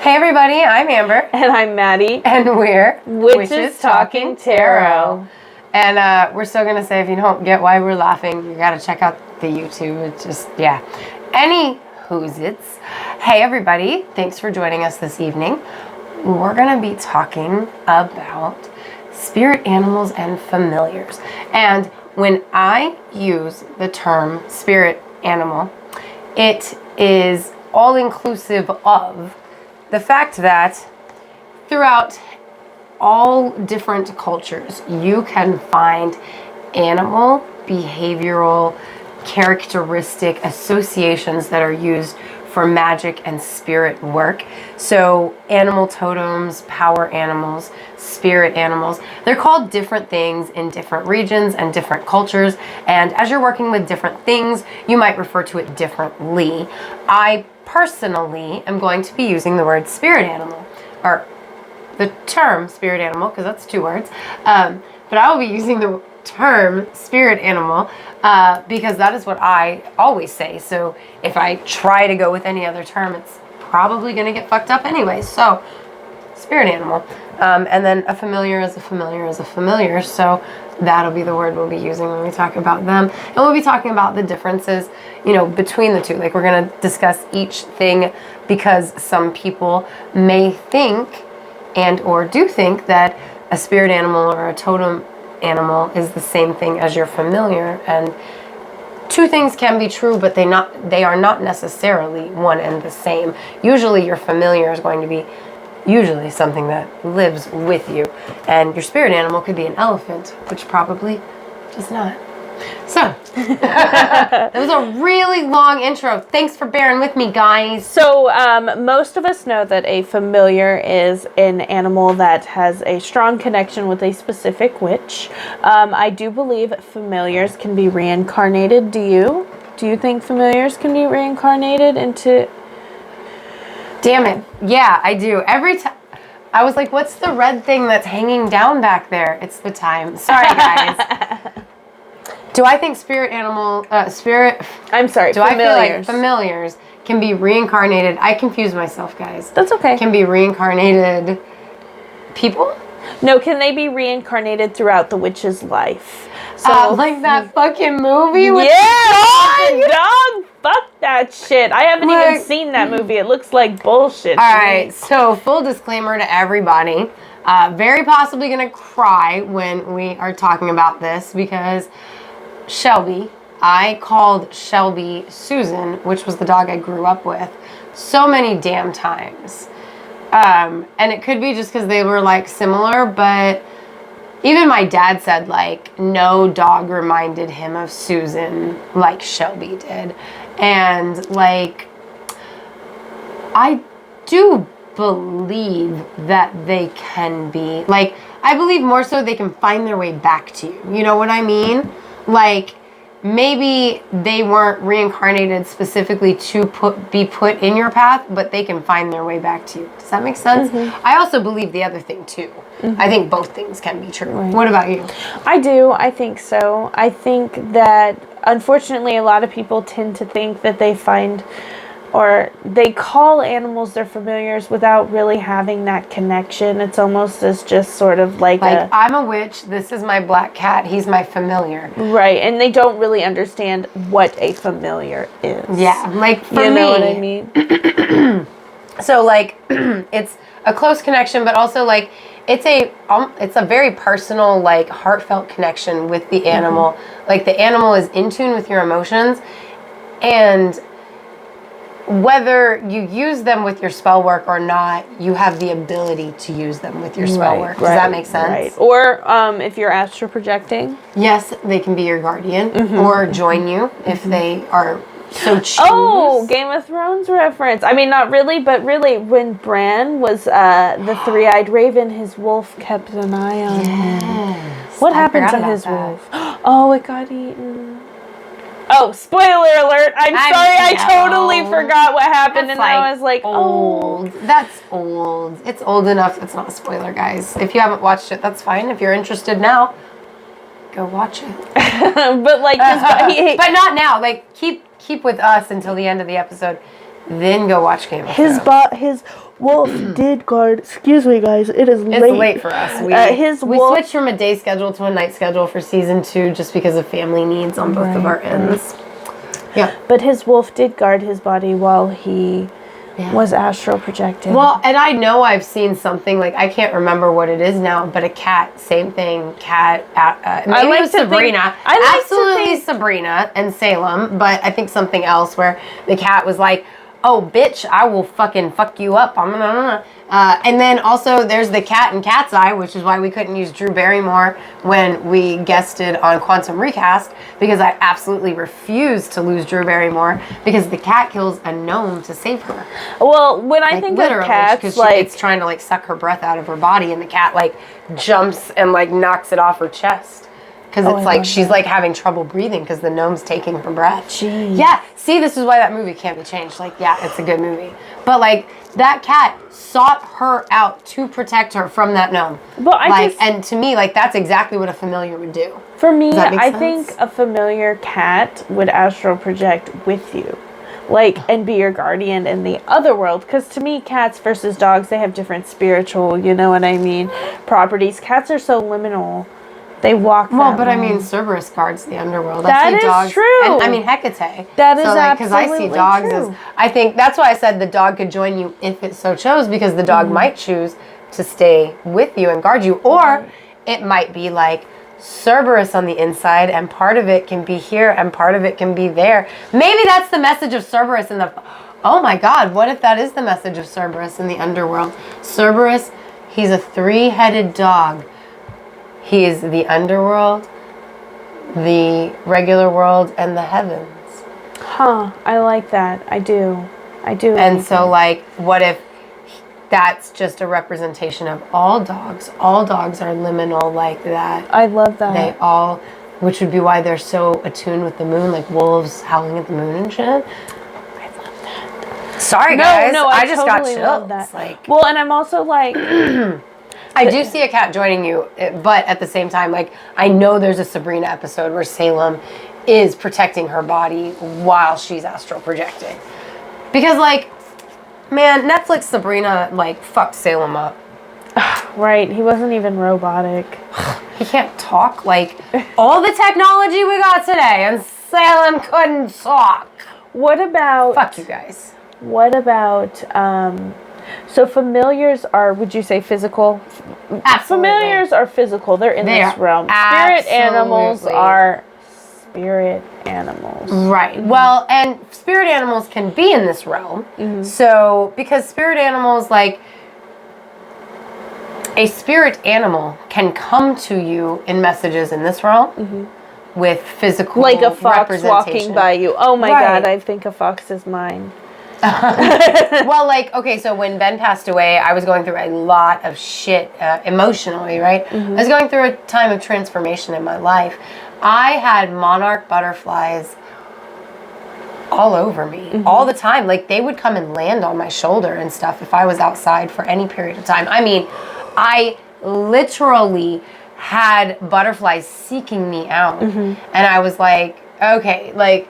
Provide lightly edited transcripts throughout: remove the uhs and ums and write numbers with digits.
Hey everybody, I'm Amber. And I'm Maddie. And we're Witches Talking Tarot. And we're still going to say, if you don't get why we're laughing, you got to check out the YouTube. It's just, yeah. Any who's-its. Hey everybody, thanks for joining us this evening. We're going to be talking about spirit animals and familiars. And when I use the term spirit animal, it is all-inclusive of the fact that throughout all different cultures, you can find animal behavioral characteristic associations that are used for magic and spirit work. So animal totems, power animals, spirit animals, they're called different things in different regions and different cultures. And as you're working with different things, you might refer to it differently. I personally am going to be using the word spirit animal, or the term spirit animal, because that's two words. But I will be using the term spirit animal because that is what I always say. So if I try to go with any other term, it's probably going to get fucked up anyway. So spirit animal. And then a familiar is a familiar is a familiar. So that'll be the word we'll be using when we talk about them. And we'll be talking about the differences, you know, between the two. Like, we're going to discuss each thing because some people may think and or do think that a spirit animal or a totem animal is the same thing as your familiar. And two things can be true, but they are not necessarily one and the same. Usually your familiar is going to be usually something that lives with you, and your spirit animal could be an elephant, which probably does not. So that was a really long intro. Thanks for bearing with me, guys. So most of us know that a familiar is an animal that has a strong connection with a specific witch. I do believe familiars can be reincarnated. Do you think familiars can be reincarnated into... Damn it. Yeah, I do. Every time. I was like, what's the red thing that's hanging down back there? It's the time. Sorry, guys. Do I think spirit animal, I'm sorry, do familiars. I feel like familiars can be reincarnated? I confuse myself, guys. That's okay. Can be reincarnated people? No, can they be reincarnated throughout the witch's life? So like that fucking movie with the dog? Fuck that shit. I haven't even seen that movie. It looks like bullshit. All right, so full disclaimer to everybody. Very possibly gonna cry when we are talking about this because Shelby, I called Shelby Susan, which was the dog I grew up with, so many damn times. And it could be just because they were like similar, but even my dad said like no dog reminded him of Susan like Shelby did. And like, I do believe that they can be, like, I believe more so they can find their way back to you. You know what I mean? Like, maybe they weren't reincarnated specifically to be put in your path, but they can find their way back to you. Does that make sense? Mm-hmm. I also believe the other thing too. Mm-hmm. I think both things can be true. Right. What about you? I do. I think so. I think that unfortunately a lot of people tend to think that they find or they call animals their familiars without really having that connection. It's almost as just sort of like I'm a witch, this is my black cat, he's my familiar. Right, and they don't really understand what a familiar is. Yeah, like for me. You know what I mean? So like, it's a close connection, but also like, it's a very personal, like heartfelt connection with the animal. Mm-hmm. Like the animal is in tune with your emotions, and whether you use them with your spell work or not, you have the ability to use them with your spell work. Does that make sense? Right. Or if you're astral projecting. Yes, they can be your guardian or join you if they are so choose. Oh, Game of Thrones reference. I mean, not really, but really, when Bran was the three-eyed raven, his wolf kept an eye on him. What happened to his wolf? Oh, it got eaten. Oh, spoiler alert. I'm sorry, I totally forgot what happened. That's, and I was like, old. Oh. That's old. It's old enough. It's not a spoiler, guys. If you haven't watched it, that's fine. If you're interested now, go watch it. But like, but not now. Like, keep with us until the end of the episode. Then go watch Game of Thrones. His wolf did guard. Excuse me, guys. It is late. It's late for us. We switched from a day schedule to a night schedule for season 2 just because of family needs on both of our ends. Yeah. But his wolf did guard his body while he was astral projected. Well, and I know I've seen something, like, I can't remember what it is now, but a cat, same thing, cat, maybe it was Sabrina. Absolutely Sabrina and Salem, but I think something else where the cat was like, oh, bitch, I will fucking fuck you up. And then also there's the cat in Cat's Eye, which is why we couldn't use Drew Barrymore when we guested on Quantum Recast, because I absolutely refused to lose Drew Barrymore because the cat kills a gnome to save her. Well, when I think of cats, because it's trying to like suck her breath out of her body, and the cat like jumps and like knocks it off her chest. Because it's like she's like having trouble breathing because the gnome's taking her breath. Jeez. Yeah, see, this is why that movie can't be changed. Like, yeah, it's a good movie. But like, that cat sought her out to protect her from that gnome. But and to me, like, that's exactly what a familiar would do. For me, I think a familiar cat would astral project with you. Like, and be your guardian in the other world. Because to me, cats versus dogs, they have different spiritual, you know what I mean, properties. Cats are so liminal. They walk. Well, but I mean, Cerberus guards the underworld. That is dogs, true. And, I mean, Hecate. That is absolutely because I see dogs true. as, I think that's why I said the dog could join you if it so chose, because the dog might choose to stay with you and guard you, or it might be like Cerberus on the inside, and part of it can be here, and part of it can be there. Maybe that's the message of Cerberus in the. Oh my God! What if that is the message of Cerberus in the underworld? Cerberus, he's a 3-headed dog. He is the underworld, the regular world, and the heavens. Huh, I like that. I do. And so, like, what if that's just a representation of all dogs? All dogs are liminal like that. I love that. They all, which would be why they're so attuned with the moon, like wolves howling at the moon and shit. I love that. Sorry, guys. I just totally got love chills. that. Like, well, and I'm also like... I do see a cat joining you, but at the same time, like, I know there's a Sabrina episode where Salem is protecting her body while she's astral projecting. Because, like, man, Netflix Sabrina, like, fucked Salem up. Right, he wasn't even robotic. He can't talk. Like, all the technology we got today, and Salem couldn't talk. What about... Fuck you guys. What about... So familiars are, would you say, physical? Absolutely. Familiars are physical. They're in this realm. Spirit animals are spirit animals. Right. Well, and spirit animals can be in this realm. So, because spirit animals, like, a spirit animal can come to you in messages in this realm with physical like a fox walking by you. Oh my God, I think a fox is mine. Well, like, okay, so when Ben passed away, I was going through a lot of shit emotionally, right? I was going through a time of transformation in my life. I had monarch butterflies all over me all the time. Like, they would come and land on my shoulder and stuff if I was outside for any period of time. I mean, I literally had butterflies seeking me out. And I was like, okay, like,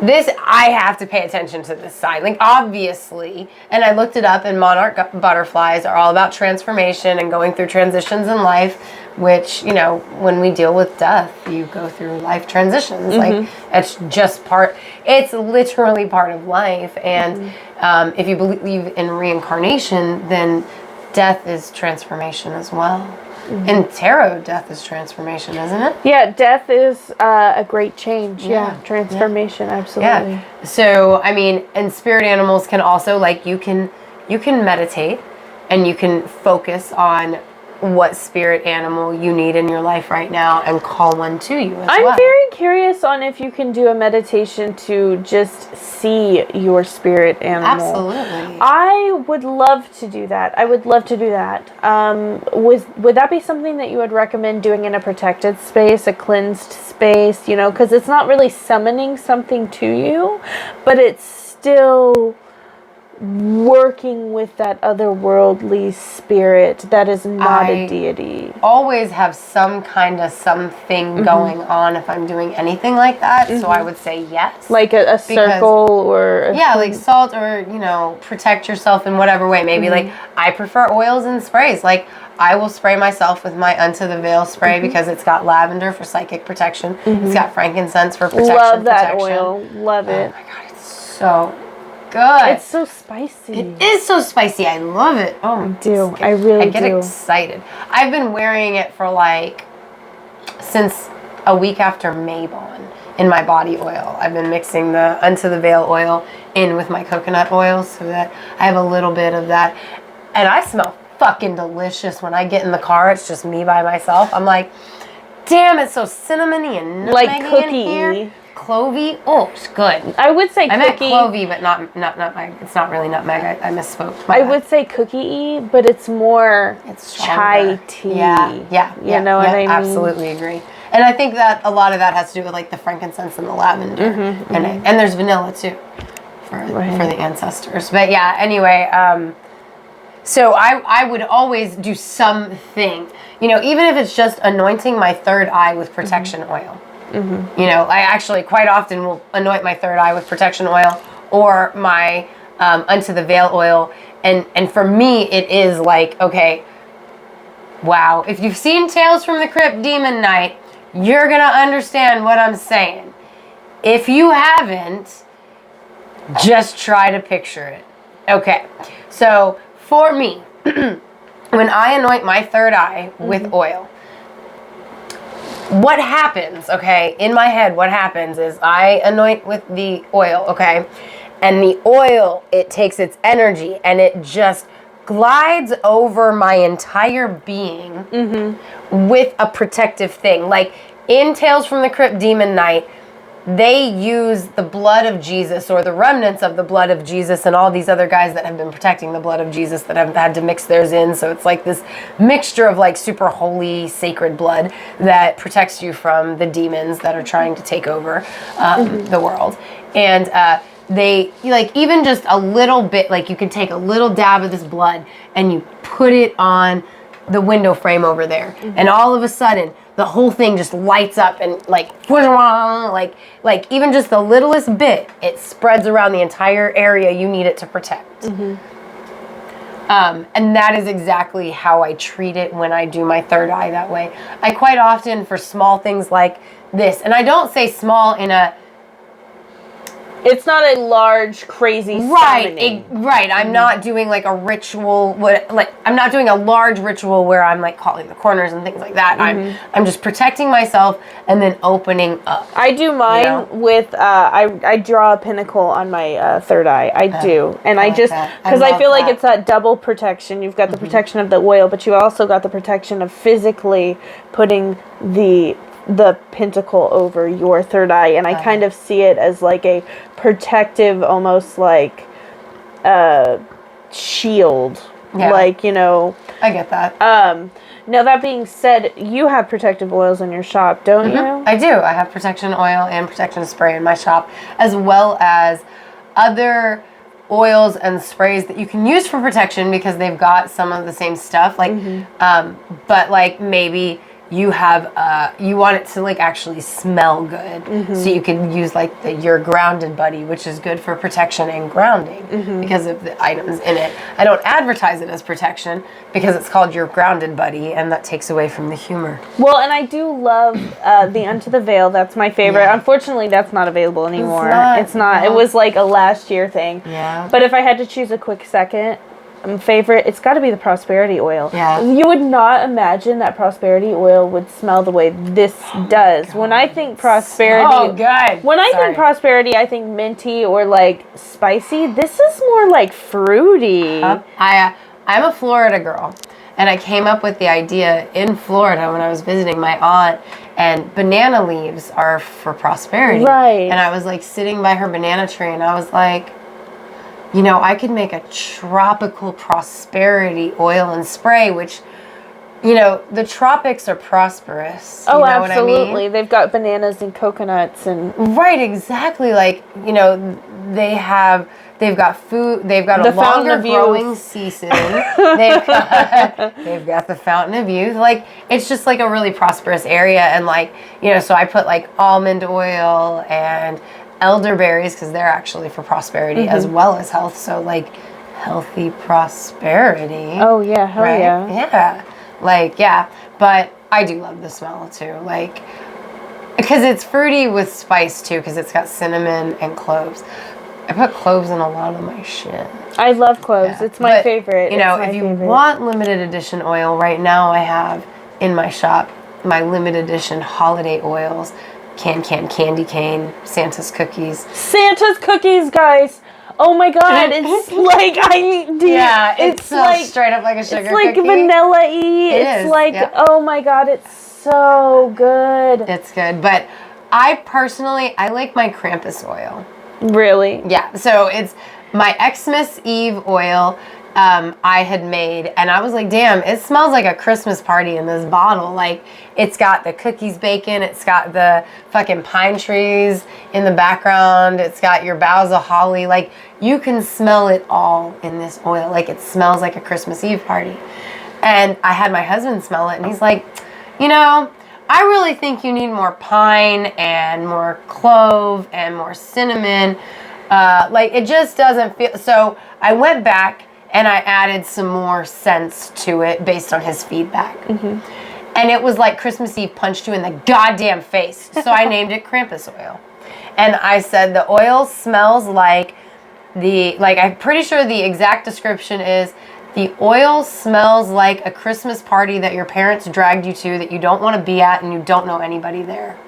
this, I have to pay attention to this sign. Like, obviously. And I looked it up, and monarch butterflies are all about transformation and going through transitions in life, which, you know, when we deal with death, you go through life transitions. Like, it's just it's literally part of life. And if you believe in reincarnation, then death is transformation as well. In tarot, death is transformation, isn't it? Yeah, death is a great change. Yeah, transformation, absolutely. Yeah. So, I mean, and spirit animals can also, like, you can meditate and you can focus on what spirit animal you need in your life right now and call one to you as well. I'm very curious on if you can do a meditation to just see your spirit animal. Absolutely. I would love to do that. Would that be something that you would recommend doing in a protected space, a cleansed space, you know, because it's not really summoning something to you, but it's still working with that otherworldly spirit that is not a deity. Always have some kind of something going on if I'm doing anything like that. So I would say yes. Like a circle or like salt, or protect yourself in whatever way. Maybe like I prefer oils and sprays. Like I will spray myself with my Unto the Veil spray because it's got lavender for psychic protection. It's got frankincense for protection. Love that oil. Love it. Oh my god, it's so good. It's so spicy. It is so spicy. I love it. Oh, I do. I really do. I get excited. I've been wearing it for since a week after Maybon in my body oil. I've been mixing the Unto the Veil oil in with my coconut oil so that I have a little bit of that. And I smell fucking delicious when I get in the car. It's just me by myself. I'm like, damn, it's so cinnamony and nutmeggy in here. Clovey. Oh, it's good. I would say I meant clovey, but not nutmeg. It's not really nutmeg. I misspoke. I would say cookie-y, but it's more chai tea. Yeah. You know what I mean? Absolutely agree. And I think that a lot of that has to do with like the frankincense and the lavender, and there's vanilla too, for the ancestors. But yeah. Anyway, so I would always do something. Even if it's just anointing my third eye with protection oil. I actually quite often will anoint my third eye with protection oil or my Unto the Veil oil. And for me, it is like, okay, wow. If you've seen Tales from the Crypt Demon Night, you're going to understand what I'm saying. If you haven't, just try to picture it. Okay. So for me, when I anoint my third eye with oil, what happens, okay, in my head, what happens is I anoint with the oil, okay, and the oil, it takes its energy and it just glides over my entire being with a protective thing. Like in Tales from the Crypt Demon Night, they use the blood of Jesus or the remnants of the blood of Jesus and all these other guys that have been protecting the blood of Jesus that have had to mix theirs in. So it's like this mixture of like super holy, sacred blood that protects you from the demons that are trying to take over the world. And they, like, even just a little bit, like you can take a little dab of this blood and you put it on the window frame over there. And all of a sudden, the whole thing just lights up and like even just the littlest bit, it spreads around the entire area you need it to protect. And that is exactly how I treat it when I do my third eye that way. I quite often, for small things like this, and I don't say small in a... It's not a large, crazy summoning. Right. I'm not doing like a ritual. I'm not doing a large ritual where I'm like calling the corners and things like that. I'm just protecting myself and then opening up. I do mine with I draw a pinnacle on my third eye. I do, and I just because I feel like it's that double protection. You've got the protection of the oil, but you also got the protection of physically putting the pentacle over your third eye, and I kind of see it as like a protective, almost like shield. Like, I get that. Now that being said, you have protective oils in your shop, don't you? I do. I have protection oil and protection spray in my shop, as well as other oils and sprays that you can use for protection because they've got some of the same stuff. Like, but like maybe you have you want it to like actually smell good, so you can use like your grounded buddy, which is good for protection and grounding because of the items in it. I don't advertise it as protection because it's called your grounded buddy, and that takes away from the humor. Well, and I do love the Unto the Veil. That's my favorite. Unfortunately, that's not available anymore. It's not. It was like a last year thing. But if I had to choose a quick second favorite, it's got to be the prosperity oil. You would not imagine that prosperity oil would smell the way this does. God. When I think prosperity, when I think prosperity, I think minty or like spicy. This is more like fruity. I'm a Florida girl, and I came up with the idea in Florida when I was visiting my aunt, and banana leaves are for prosperity. And I was like sitting by her banana tree, and I was like, I could make a tropical prosperity oil and spray, which, the tropics are prosperous. Oh, absolutely. What I mean? They've got bananas and coconuts and... Right, exactly. Like, they They've got food. They've got The a Fountain longer of Youth. growing season. They've got the Fountain of Youth. Like, it's just like a really prosperous area. And like, you know, so I put like almond oil and elderberries because they're actually for prosperity as well as health. So like healthy prosperity. Oh yeah, hell right? yeah. Yeah. Like, yeah. But I do love the smell too. Like, because it's fruity with spice too, because it's got cinnamon and cloves. I put cloves in a lot of my shit. I love cloves. Yeah. It's my But, favorite. You know, It's my if you favorite. want limited edition oil, right now I have in my shop my limited edition holiday oils, candy cane, Santa's cookies. Santa's cookies, guys. Oh my god, it's like Yeah, it's like straight up like a sugar it's like cookie. vanilla-y. It's is, like yeah. oh my god, it's so good. It's good, but I personally like my Krampus oil. Really? Yeah, so it's my Xmas Eve oil I had made, and I was like, damn, it smells like a Christmas party in this bottle. Like, it's got the cookies baking, it's got the fucking pine trees in the background, it's got your boughs of holly. Like, you can smell it all in this oil. Like, it smells like a Christmas Eve party. And I had my husband smell it, and he's like, you know, I really think you need more pine and more clove and more cinnamon. Like, it just doesn't feel... So I went back and I added some more scents to it based on his feedback. And it was like Christmas Eve punched you in the goddamn face. So I named it Krampus oil. And I said the oil smells like I'm pretty sure the exact description is, the oil smells like a Christmas party that your parents dragged you to that you don't want to be at and you don't know anybody there.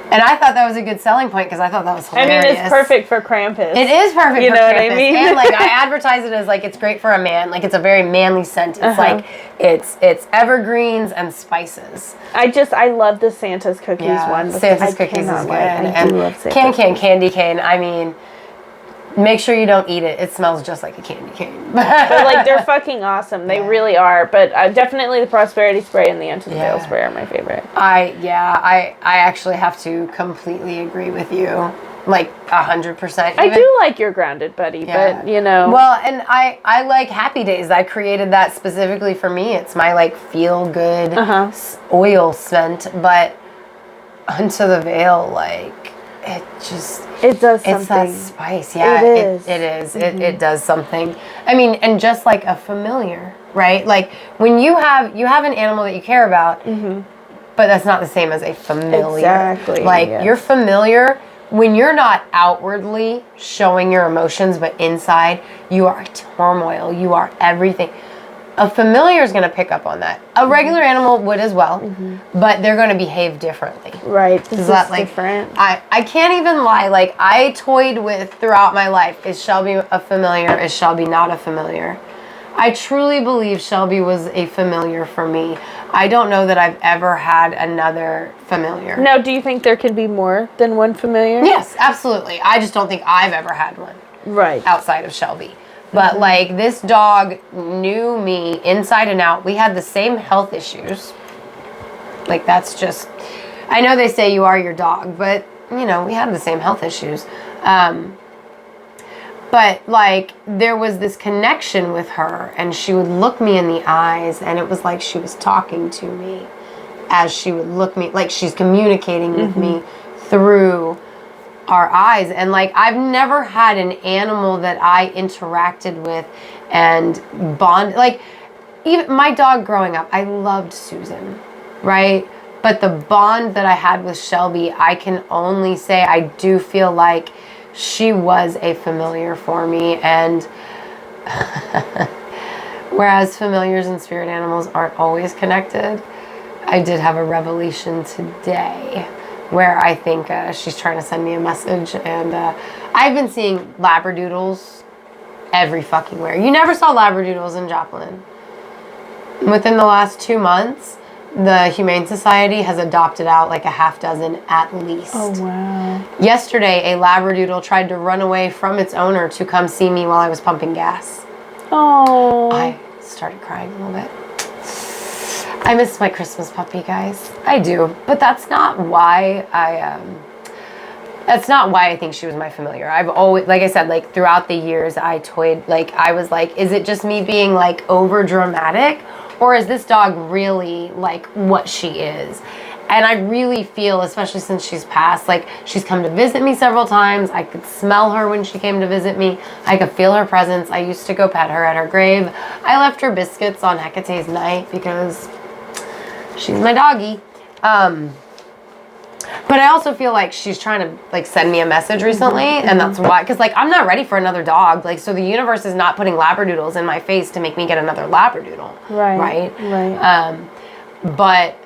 And I thought that was a good selling point because I thought that was hilarious. I mean, it's perfect for Krampus. It is perfect You for know Krampus. what I mean? And like, I advertise it as like it's great for a man. Like, it's a very manly scent. It's like it's evergreens and spices. I love the Santa's cookies one. Santa's cookies is good. I do love Santa's candy cane. I mean, make sure you don't eat it. It smells just like a candy cane. But like, they're fucking awesome. They really are. But definitely the Prosperity Spray and the Into the Veil Spray are my favorite. I actually have to completely agree with you. Like 100%. I do like your Grounded Buddy, but you know. Well, and I like Happy Days. I created that specifically for me. It's my like feel good oil scent, but Into the Veil, like, it does something. It's that spice. Yeah, it is. It does something. I mean, and just like a familiar, right? Like, when you have an animal that you care about, but that's not the same as a familiar. Exactly. Like, your familiar, when you're not outwardly showing your emotions, but inside, you are turmoil. You are everything. A familiar is going to pick up on that. A regular animal would as well, but they're going to behave differently. Right. This is like, different. I can't even lie. Like, I toyed with throughout my life, is Shelby a familiar? Is Shelby not a familiar? I truly believe Shelby was a familiar for me. I don't know that I've ever had another familiar. Now, do you think there can be more than one familiar? Yes, absolutely. I just don't think I've ever had one. Right. Outside of Shelby. But like, this dog knew me inside and out. We had the same health issues. Like, that's just, I know they say you are your dog, but you know, we had the same health issues. But like, there was this connection with her, and she would look me in the eyes, and it was like she was talking to me as she would look me, like she's communicating with me through our eyes. And like, I've never had an animal that I interacted with and bond, like, even my dog growing up, I loved Susan, right? But the bond that I had with Shelby, I can only say I do feel like she was a familiar for me. And whereas familiars and spirit animals aren't always connected, I did have a revelation today where I think she's trying to send me a message. And I've been seeing labradoodles every fucking where. You never saw labradoodles in Joplin. Within the last 2 months, the Humane Society has adopted out like a half dozen at least. Oh, wow. Yesterday, a labradoodle tried to run away from its owner to come see me while I was pumping gas. Oh. I started crying a little bit. I miss my Christmas puppy, guys. I do. But that's not why That's not why I think she was my familiar. I've always, like I said, like throughout the years, I toyed, like I was like, is it just me being like over dramatic, or is this dog really like what she is? And I really feel, especially since she's passed, like she's come to visit me several times. I could smell her when she came to visit me. I could feel her presence. I used to go pet her at her grave. I left her biscuits on Hecate's night because she's my doggy. But I also feel like she's trying to like send me a message recently, and that's why, because like I'm not ready for another dog. Like, so the universe is not putting labradoodles in my face to make me get another labradoodle. Right. But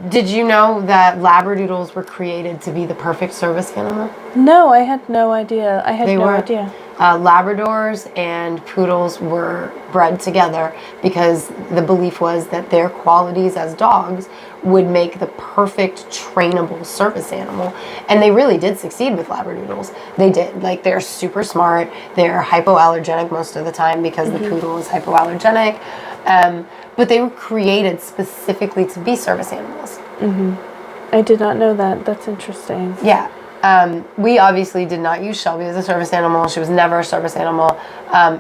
did you know that labradoodles were created to be the perfect service animal? No, I had no idea. Idea. Labradors and poodles were bred together because the belief was that their qualities as dogs would make the perfect trainable service animal. And they really did succeed with labradoodles. They did. Like, they're super smart. They're hypoallergenic most of the time because the poodle is hypoallergenic. But they were created specifically to be service animals. I did not know that. That's interesting. Yeah. We obviously did not use Shelby as a service animal. She was never a service animal.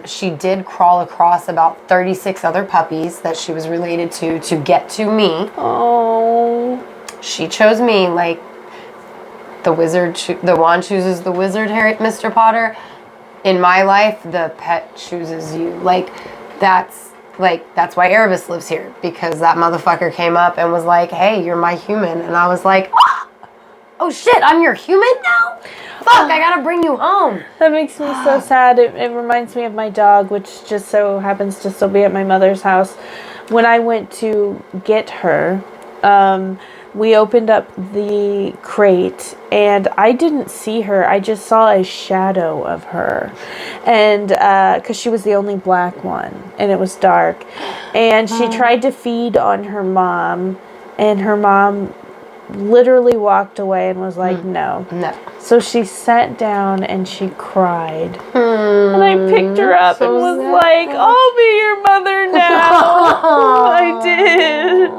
She did crawl across about 36 other puppies that she was related to get to me. Oh. She chose me like the wand chooses the wizard, Mr. Potter. In my life, the pet chooses you. That's why Erebus lives here, because that motherfucker came up and was like, hey, you're my human. And I was like, oh shit, I'm your human now? Fuck, I gotta bring you home. That makes me so sad. It reminds me of my dog, which just so happens to still be at my mother's house. When I went to get her, we opened up the crate and I didn't see her. I just saw a shadow of her. And because she was the only black one and it was dark. And she tried to feed on her mom, and her mom literally walked away and was like, no. So she sat down and she cried. And I picked her up and was like, I'll be your mother now. I did.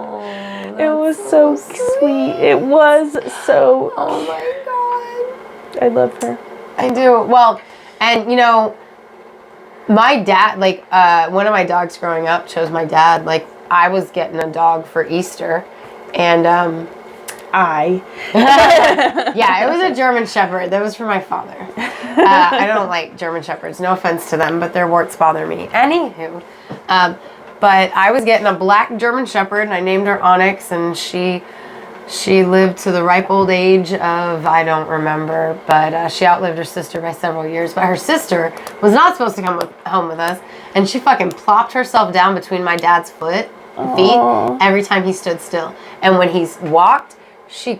It was so sweet. It was so. Oh my God. I love her. I do. Well, and you know, my dad, like, one of my dogs growing up chose my dad. Like, I was getting a dog for Easter, and yeah, it was a German Shepherd. That was for my father. I don't like German Shepherds. No offense to them, but their warts bother me. Anywho, but I was getting a black German Shepherd, and I named her Onyx, and she lived to the ripe old age of, I don't remember, but she outlived her sister by several years. But her sister was not supposed to come home with us, and she fucking plopped herself down between my dad's feet every time he stood still. And when he walked, she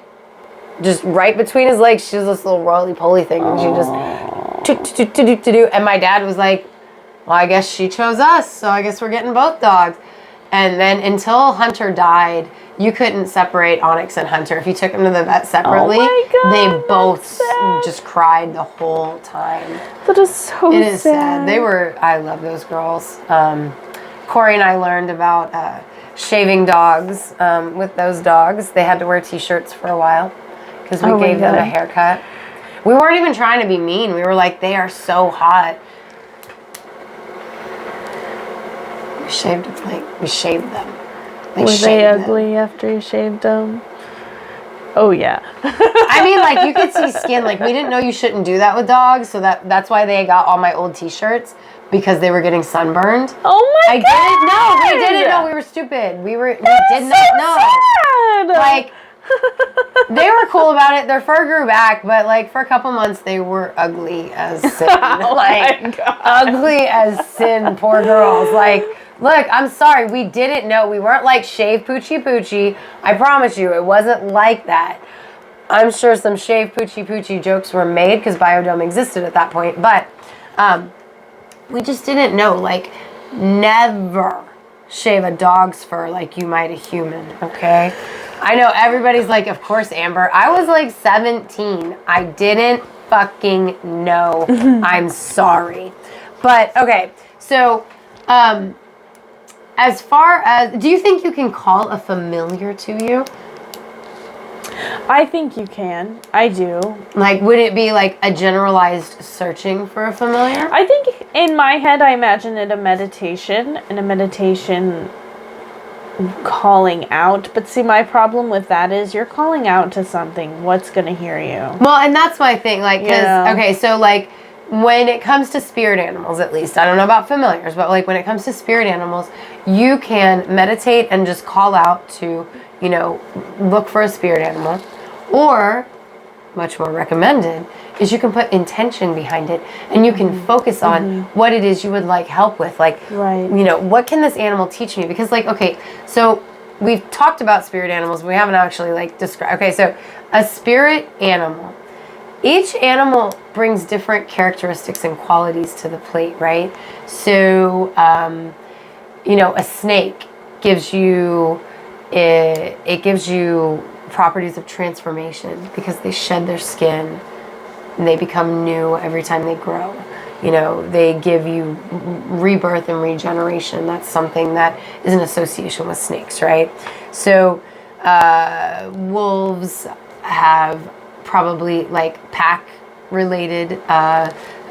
just right between his legs, she was this little roly-poly thing, and she just do. And my dad was like, well, I guess she chose us, so I guess we're getting both dogs. And then until Hunter died, you couldn't separate Onyx and Hunter. If you took them to the vet separately, they both just cried the whole time. That is so sad. It is sad. I love those girls. Corey and I learned about shaving dogs with those dogs. They had to wear t-shirts for a while because we gave them a haircut. We weren't even trying to be mean. We were like, they are so hot. We shaved them. Were they ugly after you shaved them? Oh yeah. I mean, like, you could see skin. Like, we didn't know you shouldn't do that with dogs, so that's why they got all my old t-shirts, because they were getting sunburned. Oh my God! We didn't know. We were stupid. We did not know. Sad. Like, they were cool about it. Their fur grew back, but like for a couple months they were ugly as sin. Ugly as sin. Poor girls. Like, look, I'm sorry. We didn't know. We weren't like shave poochie poochie. I promise you, it wasn't like that. I'm sure some shave poochie poochie jokes were made because Biodome existed at that point, but we just didn't know. Like, never shave a dog's fur like you might a human, okay? I know everybody's like, of course, Amber. I was like 17. I didn't fucking know. I'm sorry. But, okay, so as far as, do you think you can call a familiar to you? I think you can. I do. Like, would it be like a generalized searching for a familiar? I think in my head, I imagine it a meditation, and a meditation calling out. But see, my problem with that is you're calling out to something. What's going to hear you? Well, and that's my thing. Like, because, okay, so like, when it comes to spirit animals, at least, I don't know about familiars, but like when it comes to spirit animals, you can meditate and just call out to, you know, look for a spirit animal. Or, much more recommended, is you can put intention behind it and you can focus on what it is you would like help with. Like, you know, what can this animal teach me? Because like, okay, so we've talked about spirit animals, but we haven't actually like described. Okay, so a spirit animal. Each animal brings different characteristics and qualities to the plate, right? So, you know, a snake gives you, it gives you properties of transformation because they shed their skin and they become new every time they grow. You know, they give you rebirth and regeneration. That's something that is an association with snakes, right? So, wolves have probably like pack related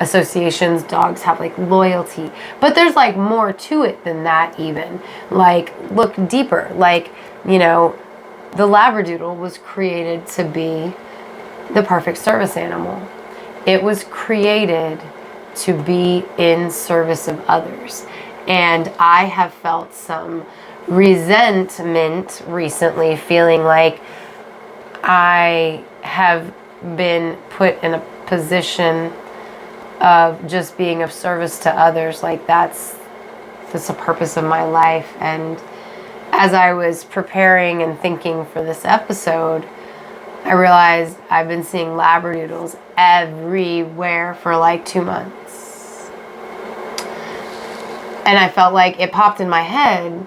associations. Dogs have like loyalty, but there's like more to it than that. Even like look deeper, like, you know, the Labradoodle was created to be the perfect service animal. It was created to be in service of others, and I have felt some resentment recently, feeling like I have been put in a position of just being of service to others. Like that's the purpose of my life. And as I was preparing and thinking for this episode, I realized I've been seeing Labradoodles everywhere for like 2 months. And I felt like it popped in my head.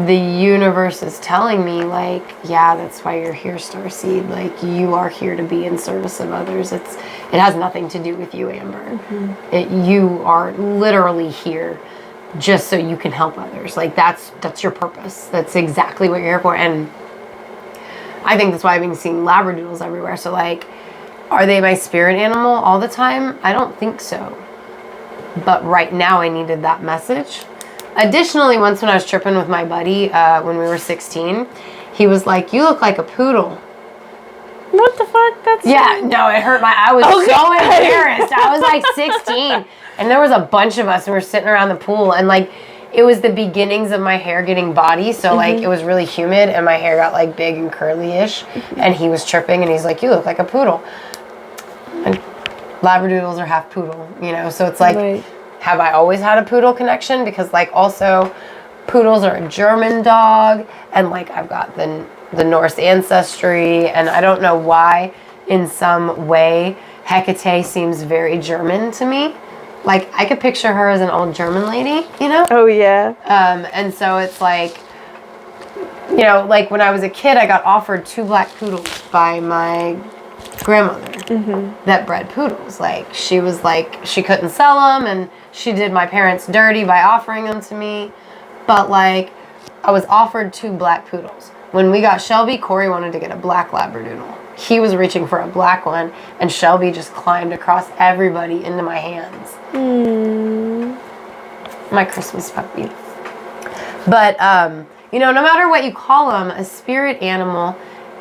The universe is telling me, like, yeah, that's why you're here, Starseed. Like, you are here to be in service of others. It has nothing to do with you, Amber. You are literally here just so you can help others. Like, that's your purpose. That's exactly what you're here for. And I think that's why I've been seeing Labradoodles everywhere. So, like, are they my spirit animal all the time? I don't think so. But right now I needed that message. Additionally, once when I was tripping with my buddy, when we were 16, he was like, "You look like a poodle." What the fuck? That's no, it hurt I was so embarrassed. I was like 16, and there was a bunch of us, and we were sitting around the pool, and like, it was the beginnings of my hair getting body, so like, it was really humid, and my hair got like big and curly-ish, and he was tripping, and he's like, "You look like a poodle." And Labradoodles are half poodle, you know, so it's like, have I always had a poodle connection? Because like also poodles are a German dog, and like I've got the Norse ancestry, and I don't know why in some way Hecate seems very German to me. Like I could picture her as an old German lady, you know? Oh yeah. And so it's like, you know, like when I was a kid, I got offered 2 black poodles by my grandmother that bred poodles. Like she was like, she couldn't sell them, and she did my parents dirty by offering them to me. But like, I was offered 2 black poodles. When we got Shelby, Corey wanted to get a black Labradoodle. He was reaching for a black one, and Shelby just climbed across everybody into my hands. My Christmas puppy. But, you know, no matter what you call them, a spirit animal,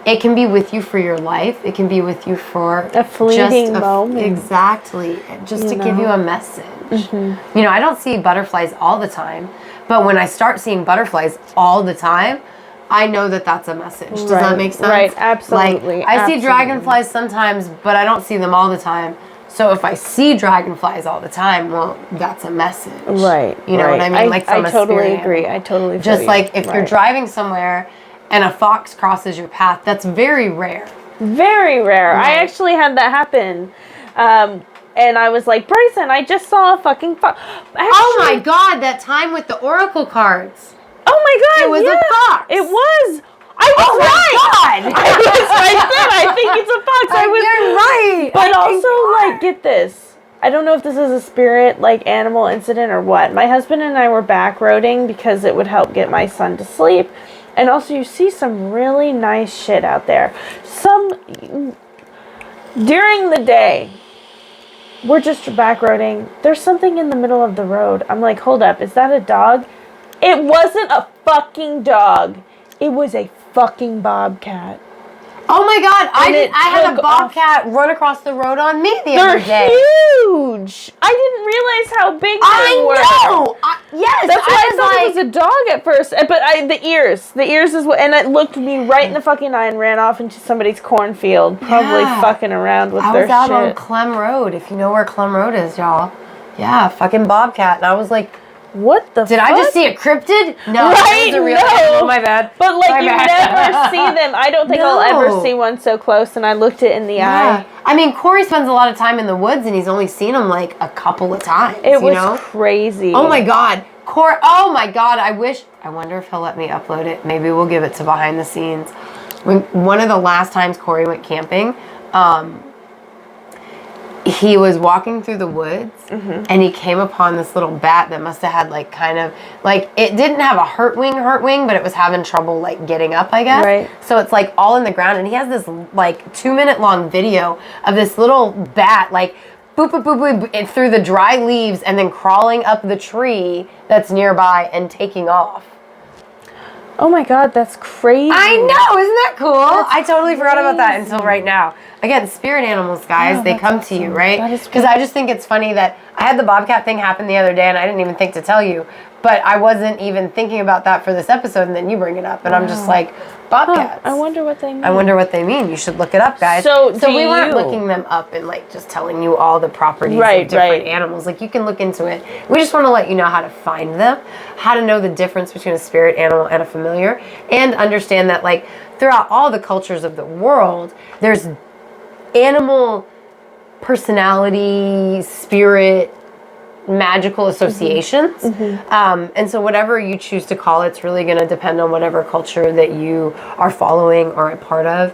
it can be with you for your life. It can be with you for a fleeting moment. Exactly. Just to give you a message. You know, I don't see butterflies all the time, but when I start seeing butterflies all the time, I know that that's a message. Does that make sense? Right, absolutely. Like, I see dragonflies sometimes, but I don't see them all the time. So if I see dragonflies all the time, well, that's a message. Right. You know what I mean? Like from I a totally spirit agree. animal. I totally feel Just you. like if you're driving somewhere and a fox crosses your path, that's very rare. Very rare. I actually had that happen. And I was like, Bryson, I just saw a fucking fox. Oh my God, that time with the oracle cards. Oh my God, it was a fox. It was. I was right. God. I was right then. I think it's a fox. You're right. But also, like, get this. I don't know if this is a spirit, like, animal incident or what. My husband and I were back roading because it would help get my son to sleep. And also you see some really nice shit out there. During the day, we're just back roading. There's something in the middle of the road. I'm like, hold up, is that a dog? It wasn't a fucking dog. It was a fucking bobcat. Oh my God, I had a bobcat run across the road on me the other day. They're huge. I didn't realize how big they were. I know. Yes. That's why I thought it was a dog at first. But the ears is what, and it looked me right in the fucking eye and ran off into somebody's cornfield, probably fucking around with their shit. I was out on Clem Road, if you know where Clem Road is, y'all. Yeah, fucking bobcat, and I was like, what the fuck? Did I just see a cryptid? No, right? It was a real no. Oh, my bad. But like you never see them. I don't think I'll ever see one so close, and I looked it in the eye. I mean, Corey spends a lot of time in the woods, and he's only seen them like a couple of times. It was crazy. Oh my God. Oh my God, I wonder if he'll let me upload it. Maybe we'll give it to behind the scenes. One of the last times Corey went camping, he was walking through the woods and he came upon this little bat that must have had like kind of like, it didn't have a hurt wing, but it was having trouble like getting up, I guess. Right. So it's like all in the ground, and he has this like 2-minute long video of this little bat like boop, boop, boop, boop, through the dry leaves and then crawling up the tree that's nearby and taking off. Oh my God, that's crazy. I know, isn't that cool? I totally forgot about that until right now. Again, spirit animals, guys, they come to you, right? Because I just think it's funny that I had the bobcat thing happen the other day, and I didn't even think to tell you, but I wasn't even thinking about that for this episode, and then you bring it up, and I'm just like, bobcats. I wonder what they mean. I wonder what they mean. You should look it up, guys. So we weren't looking them up and like just telling you all the properties of different animals. Like, you can look into it. We just want to let you know how to find them, how to know the difference between a spirit animal and a familiar, and understand that like throughout all the cultures of the world, there's animal personality, spirit, magical associations. And so whatever you choose to call it's really going to depend on whatever culture that you are following or a part of.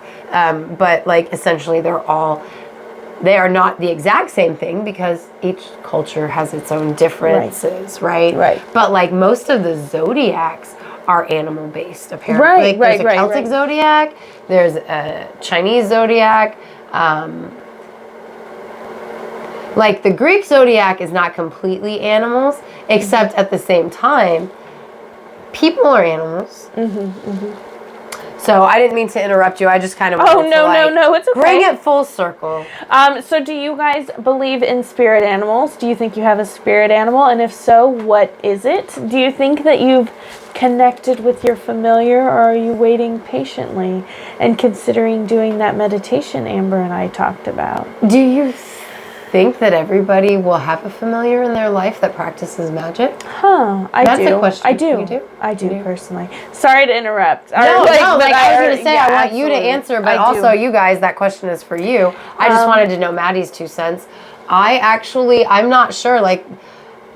But like essentially they are not the exact same thing because each culture has its own differences, right? But like most of the zodiacs are animal based apparently. There's a Celtic zodiac, there's a Chinese zodiac, like the Greek zodiac is not completely animals, except at the same time, people are animals. So I didn't mean to interrupt you. I just kind of wanted to no, it's okay. Bring it full circle. So do you guys believe in spirit animals? Do you think you have a spirit animal? And if so, what is it? Do you think that you've connected with your familiar, or are you waiting patiently and considering doing that meditation Amber and I talked about? Do you think that everybody will have a familiar in their life that practices magic? That's a question. I do. You do? I do personally. Sorry to interrupt. I was going to say, I want you to answer, but also you guys, that question is for you. I just wanted to know Maddie's 2 cents. I'm not sure. Like,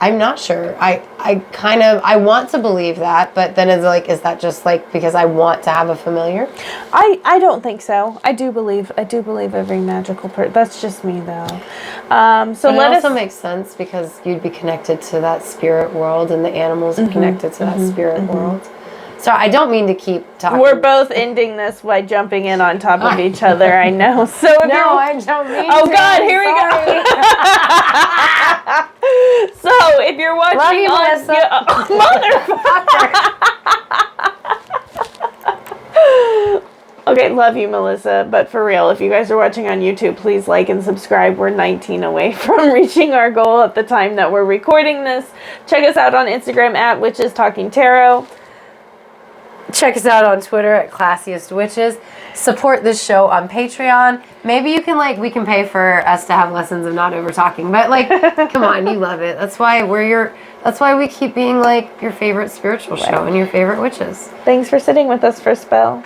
I'm not sure. I want to believe that, but then it's like, is that just like because I want to have a familiar? I don't think so. I do believe every magical person. That's just me though. So it also makes sense because you'd be connected to that spirit world, and the animals are connected to that spirit world. So I don't mean to keep talking. We're both ending this by jumping in on top of each other. I know. So if I don't mean to. God, here we go. So if you're watching Love you, Melissa. Motherfucker. Okay, love you, Melissa. But for real, if you guys are watching on YouTube, please like and subscribe. We're 19 away from reaching our goal at the time that we're recording this. Check us out on Instagram at Witches Talking Tarot. Check us out on Twitter at Classiest Witches. Support this show on Patreon. Maybe you can we can pay for us to have lessons of not over talking. But come on, you love it. That's why we keep being your favorite spiritual show and your favorite witches. Thanks for sitting with us for a spell.